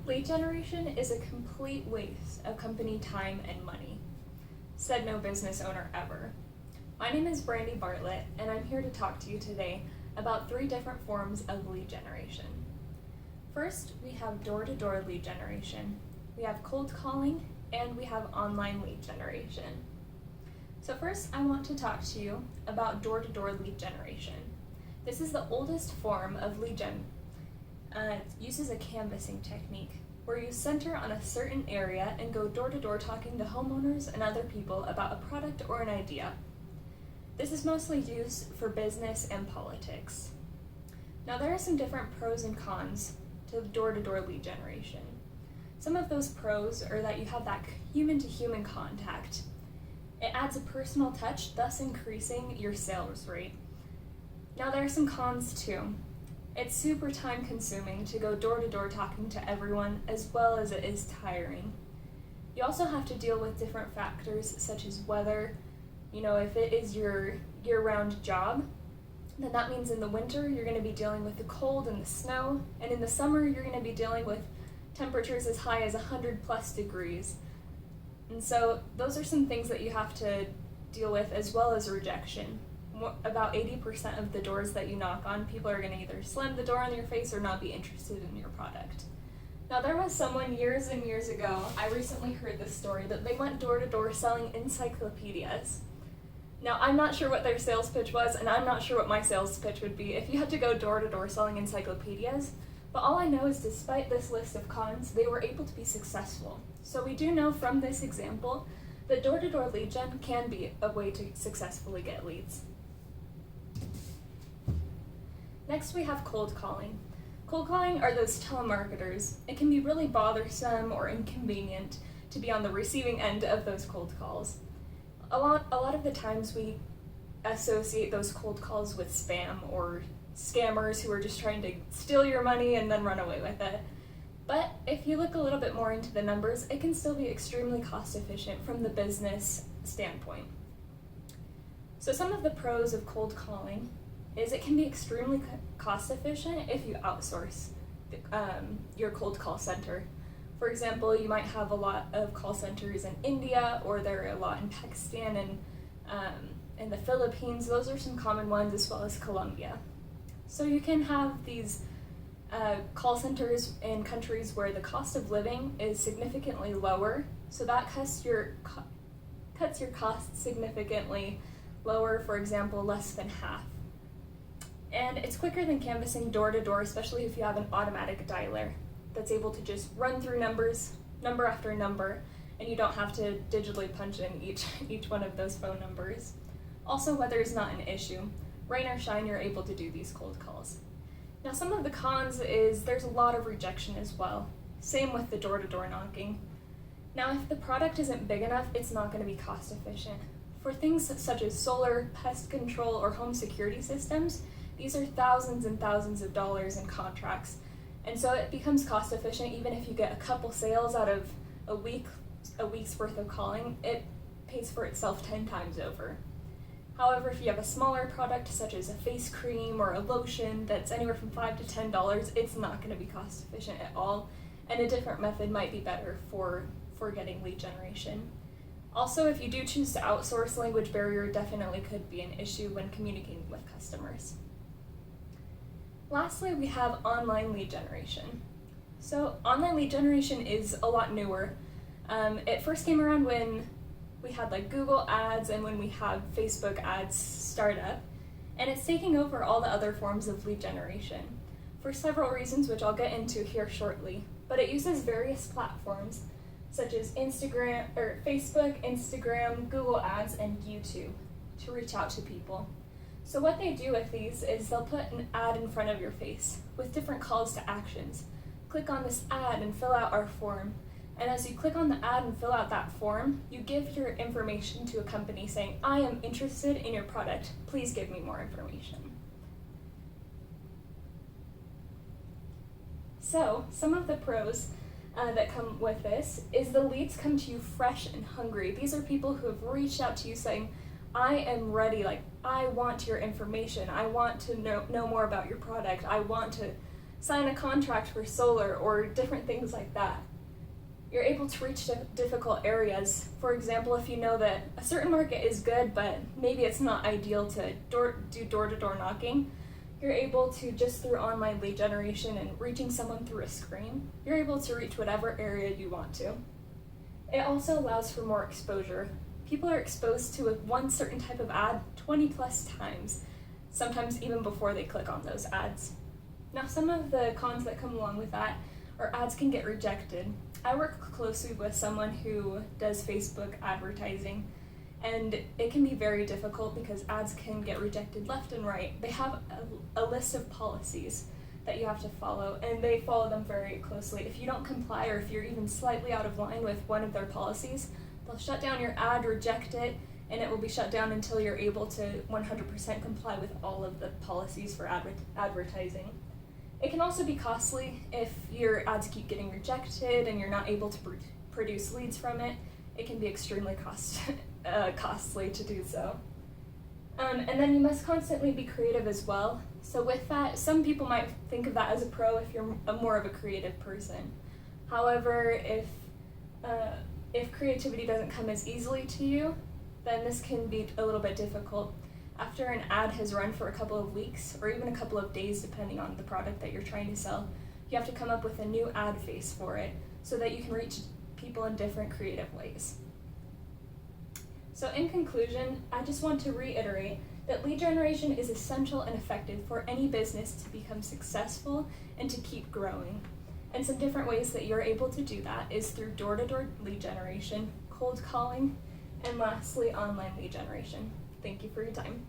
Lead generation is a complete waste of company time and money, said no business owner ever. My name is Brandy Bartlett, and I'm here to talk to you today about 3 different forms of lead generation. First, we have door-to-door lead generation, we have cold calling, and we have online lead generation. So first, I want to talk to you about door-to-door lead generation. This is the oldest form of lead gen. It uses a canvassing technique where you center on a certain area and go door-to-door talking to homeowners and other people about a product or an idea. This is mostly used for business and politics. Now there are some different pros and cons to door-to-door lead generation. Some of those pros are that you have that human-to-human contact. It adds a personal touch, thus increasing your sales rate. Now there are some cons too. It's super time consuming to go door to door talking to everyone, as well as it is tiring. You also have to deal with different factors such as weather. If it is your year-round job, then that means in the winter you're going to be dealing with the cold and the snow, and in the summer you're going to be dealing with temperatures as high as 100+ degrees. And so those are some things that you have to deal with, as well as rejection. About 80% of the doors that you knock on, people are going to either slam the door in your face or not be interested in your product. Now there was someone years and years ago, I recently heard this story, that they went door to door selling encyclopedias. Now I'm not sure what their sales pitch was, and I'm not sure what my sales pitch would be if you had to go door to door selling encyclopedias, but all I know is despite this list of cons, they were able to be successful. So we do know from this example that door to door lead gen can be a way to successfully get leads. Next, we have cold calling. Cold calling are those telemarketers. It can be really bothersome or inconvenient to be on the receiving end of those cold calls. A lot of the times we associate those cold calls with spam or scammers who are just trying to steal your money and then run away with it. But if you look a little bit more into the numbers, it can still be extremely cost efficient from the business standpoint. So some of the pros of cold calling is it can be extremely cost efficient if you outsource your cold call center. For example, you might have a lot of call centers in India, or there are a lot in Pakistan and in the Philippines. Those are some common ones, as well as Colombia. So you can have these call centers in countries where the cost of living is significantly lower, so that cuts your costs significantly lower, for example, less than half. And it's quicker than canvassing door to door, especially if you have an automatic dialer that's able to just run through number after number, and you don't have to digitally punch in each one of those phone numbers. Also, weather is not an issue. Rain or shine, you're able to do these cold calls. Now, some of the cons is there's a lot of rejection as well. Same with the door-to-door knocking. Now, if the product isn't big enough, it's not going to be cost efficient. For things such as solar, pest control, or home security systems, these are thousands and thousands of dollars in contracts. And so it becomes cost efficient even if you get a couple sales out of a week's worth of calling, it pays for itself 10 times over. However, if you have a smaller product such as a face cream or a lotion that's anywhere from $5 to $10, it's not going to be cost efficient at all, and a different method might be better for getting lead generation. Also, if you do choose to outsource, language barrier definitely could be an issue when communicating with customers. Lastly, we have online lead generation. So online lead generation is a lot newer. It first came around when we had Google ads and when we had Facebook ads start up, and it's taking over all the other forms of lead generation for several reasons, which I'll get into here shortly. But it uses various platforms such as Facebook, Instagram, Google Ads, and YouTube to reach out to people. So what they do with these is they'll put an ad in front of your face with different calls to actions. Click on this ad and fill out our form. And as you click on the ad and fill out that form, you give your information to a company saying, I am interested in your product, please give me more information. So some of the pros that come with this is the leads come to you fresh and hungry. These are people who have reached out to you saying, I am ready, I want your information, I want to know more about your product, I want to sign a contract for solar or different things like that. You're able to reach difficult areas. For example, if you know that a certain market is good, but maybe it's not ideal to do door-to-door knocking, you're able to, just through online lead generation and reaching someone through a screen, you're able to reach whatever area you want to. It also allows for more exposure. People are exposed to one certain type of ad 20 plus times, sometimes even before they click on those ads. Now, some of the cons that come along with that are ads can get rejected. I work closely with someone who does Facebook advertising, and it can be very difficult because ads can get rejected left and right. They have a list of policies that you have to follow, and they follow them very closely. If you don't comply, or if you're even slightly out of line with one of their policies, they'll shut down your ad, reject it, and it will be shut down until you're able to 100% comply with all of the policies for advertising. It can also be costly if your ads keep getting rejected and you're not able to produce leads from it. It can be extremely costly to do so. And then you must constantly be creative as well. So with that, some people might think of that as a pro if you're more of a creative person. However, if creativity doesn't come as easily to you, then this can be a little bit difficult. After an ad has run for a couple of weeks or even a couple of days, depending on the product that you're trying to sell, you have to come up with a new ad face for it so that you can reach people in different creative ways. So in conclusion, I just want to reiterate that lead generation is essential and effective for any business to become successful and to keep growing. And some different ways that you're able to do that is through door-to-door lead generation, cold calling, and lastly, online lead generation. Thank you for your time.